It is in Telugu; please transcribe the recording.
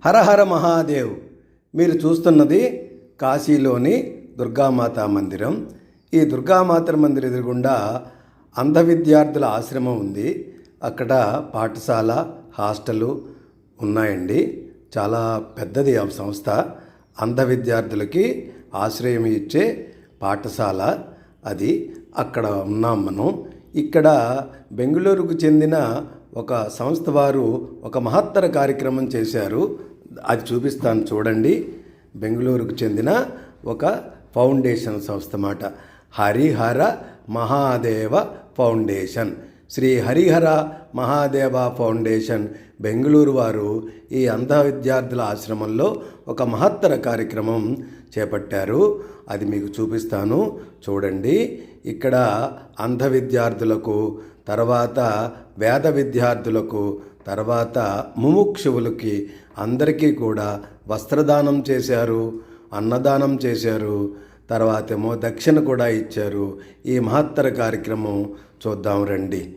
హర హర మహాదేవ్. మీరు చూస్తున్నది కాశీలోని దుర్గామాత మందిరం. ఈ దుర్గామాత మందిరం ఎదురుగుండా అంధ విద్యార్థుల ఆశ్రమం ఉంది. అక్కడ పాఠశాల, హాస్టలు ఉన్నాయండి. చాలా పెద్దది ఆ సంస్థ. అంధ విద్యార్థులకి ఆశ్రయం ఇచ్చే పాఠశాల అది. అక్కడ ఉన్నాం మనం. ఇక్కడ బెంగళూరుకు చెందిన ఒక సంస్థ వారు ఒక మహత్తర కార్యక్రమం చేశారు. అది చూపిస్తాను చూడండి. బెంగళూరుకు చెందిన ఒక ఫౌండేషన్ సంస్థ మాట. హరిహర మహాదేవ ఫౌండేషన్. శ్రీ హరిహర మహాదేవ ఫౌండేషన్ బెంగళూరు వారు ఈ అంధ విద్యార్థుల ఆశ్రమంలో ఒక మహత్తర కార్యక్రమం చేపట్టారు. అది మీకు చూపిస్తాను చూడండి. ఇక్కడ అంధ విద్యార్థులకు, తర్వాత వేద విద్యార్థులకు, తర్వాత ముముక్షువులకి అందరికీ కూడా వస్త్రదానం చేశారు, అన్నదానం చేశారు, తర్వాత ఏమో దక్షిణ కూడా ఇచ్చారు. ఈ మహత్తర కార్యక్రమం చూద్దాం రండి.